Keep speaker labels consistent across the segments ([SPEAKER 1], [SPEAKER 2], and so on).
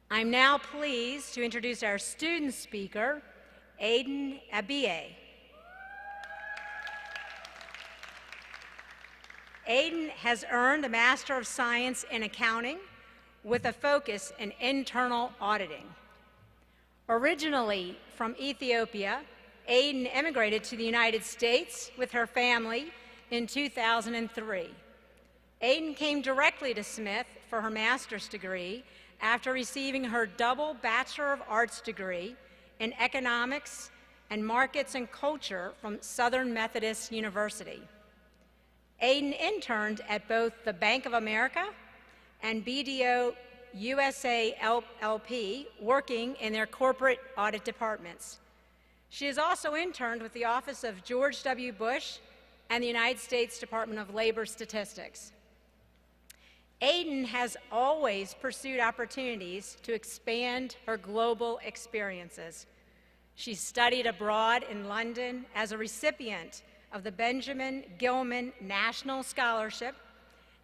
[SPEAKER 1] I'm now pleased to introduce our student speaker, Aden Abiye. Aden has earned a Master of Science in Accounting with a focus in internal auditing. Originally from Ethiopia, Aden immigrated to the United States with her family in 2003. Aden came directly to Smith for her master's degree after receiving her double Bachelor of Arts degree in Economics and Markets and Culture from Southern Methodist University. Aden interned at both the Bank of America and BDO USA LP, working in their corporate audit departments. She has also interned with the Office of George W. Bush and the United States Department of Labor Statistics. Aden has always pursued opportunities to expand her global experiences. She studied abroad in London as a recipient of the Benjamin Gilman National Scholarship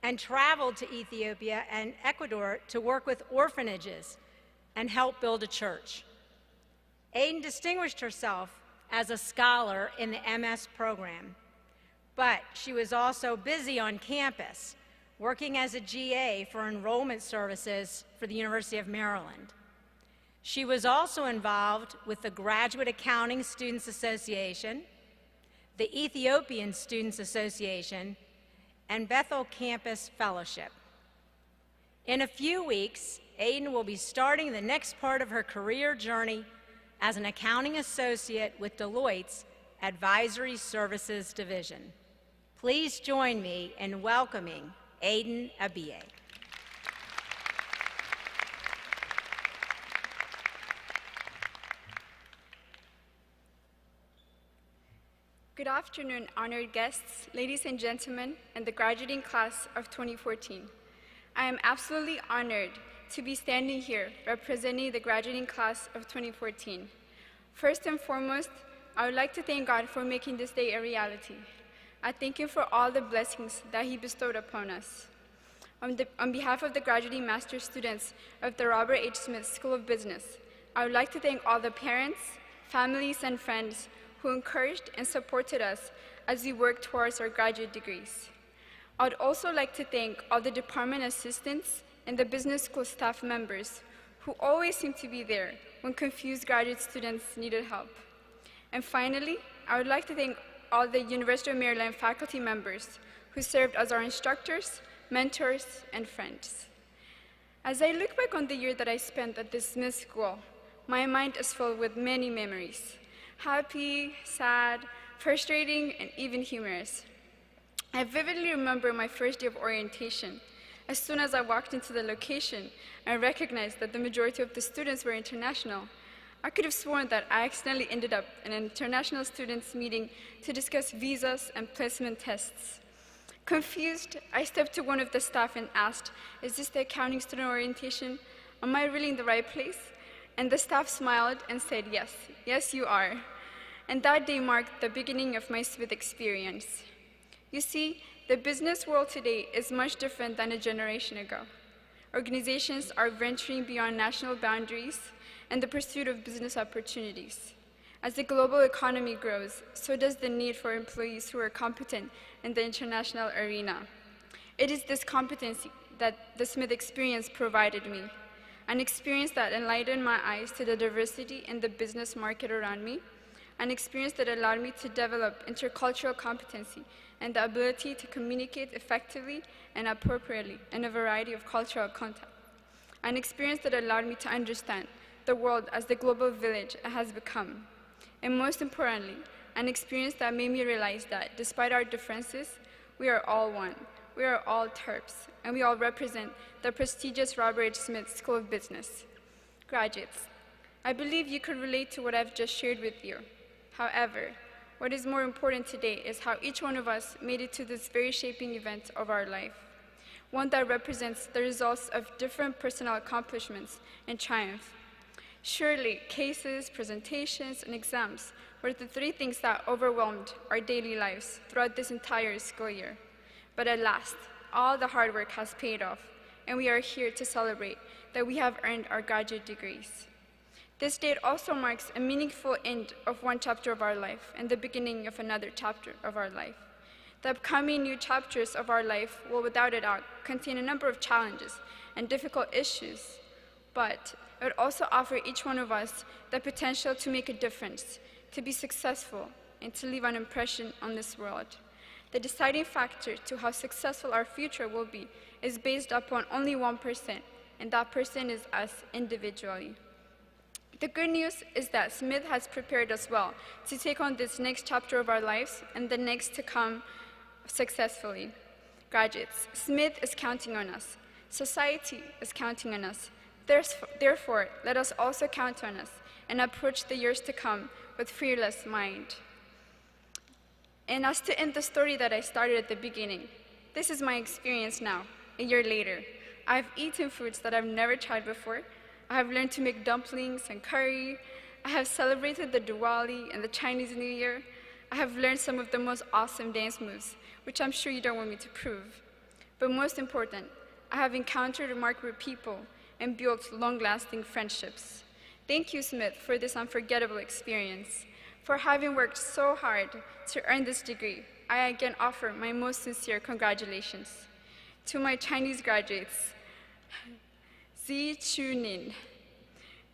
[SPEAKER 1] and traveled to Ethiopia and Ecuador to work with orphanages and help build a church. Aden distinguished herself as a scholar in the MS program, but she was also busy on campus, working as a GA for enrollment services for the University of Maryland. She was also involved with the Graduate Accounting Students Association, the Ethiopian Students Association, and Bethel Campus Fellowship. In a few weeks, Aden will be starting the next part of her career journey as an accounting associate with Deloitte's Advisory Services Division. Please join me in welcoming Aden Abiye.
[SPEAKER 2] Good afternoon, honored guests, ladies and gentlemen, and the graduating class of 2014. I am absolutely honored to be standing here representing the graduating class of 2014. First and foremost, I would like to thank God for making this day a reality. I thank Him for all the blessings that He bestowed upon us. On behalf of the graduating master's students of the Robert H. Smith School of Business, I would like to thank all the parents, families, and friends who encouraged and supported us as we work towards our graduate degrees. I would also like to thank all the department assistants and the business school staff members who always seem to be there when confused graduate students needed help. And finally, I would like to thank all the University of Maryland faculty members who served as our instructors, mentors, and friends. As I look back on the year that I spent at this Smith School, my mind is filled with many memories: happy, sad, frustrating, and even humorous. I vividly remember my first day of orientation. As soon as I walked into the location, I recognized that the majority of the students were international. I could have sworn that I accidentally ended up in an international students meeting to discuss visas and placement tests. Confused, I stepped to one of the staff and asked, "Is this the accounting student orientation? Am I really in the right place?" And the staff smiled and said, yes, you are. And that day marked the beginning of my Smith experience. You see, the business world today is much different than a generation ago. Organizations are venturing beyond national boundaries and the pursuit of business opportunities. As the global economy grows, so does the need for employees who are competent in the international arena. It is this competency that the Smith experience provided me, an experience that enlightened my eyes to the diversity in the business market around me, an experience that allowed me to develop intercultural competency and the ability to communicate effectively and appropriately in a variety of cultural contexts, an experience that allowed me to understand the world as the global village it has become, and most importantly, an experience that made me realize that despite our differences, we are all one. We are all Terps, and we all represent the prestigious Robert H. Smith School of Business. Graduates, I believe you could relate to what I've just shared with you. However, what is more important today is how each one of us made it to this very shaping event of our life, one that represents the results of different personal accomplishments and triumph. Surely, cases, presentations, and exams were the three things that overwhelmed our daily lives throughout this entire school year. But at last, all the hard work has paid off, and we are here to celebrate that we have earned our graduate degrees. This date also marks a meaningful end of one chapter of our life and the beginning of another chapter of our life. The upcoming new chapters of our life will without a doubt contain a number of challenges and difficult issues, but it would also offer each one of us the potential to make a difference, to be successful, and to leave an impression on this world. The deciding factor to how successful our future will be is based upon only one person, and that person is us individually. The good news is that Smith has prepared us well to take on this next chapter of our lives and the next to come successfully. Graduates, Smith is counting on us. Society is counting on us. Therefore, let us also count on us and approach the years to come with fearless mind. And as to end the story that I started at the beginning, this is my experience now, a year later. I've eaten foods that I've never tried before. I have learned to make dumplings and curry. I have celebrated the Diwali and the Chinese New Year. I have learned some of the most awesome dance moves, which I'm sure you don't want me to prove. But most important, I have encountered remarkable people and built long-lasting friendships. Thank you, Smith, for this unforgettable experience. For having worked so hard to earn this degree, I again offer my most sincere congratulations. To my Chinese graduates, Zi Chunin.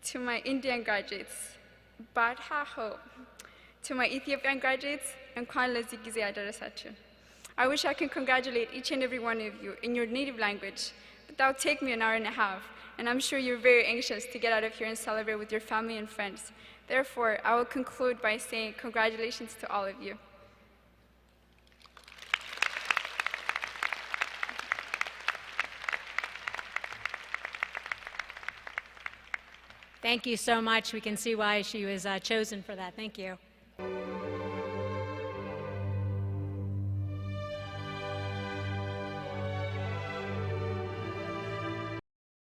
[SPEAKER 2] To my Indian graduates, Bat Ha Ho. To my Ethiopian graduates, Nkwan Lezi Gize Adarasachu. I wish I could congratulate each and every one of you in your native language, but that would take me an hour and a half, and I'm sure you're very anxious to get out of here and celebrate with your family and friends. Therefore, I will conclude by saying congratulations to all of you.
[SPEAKER 1] Thank you so much. We can see why she was chosen for that. Thank you.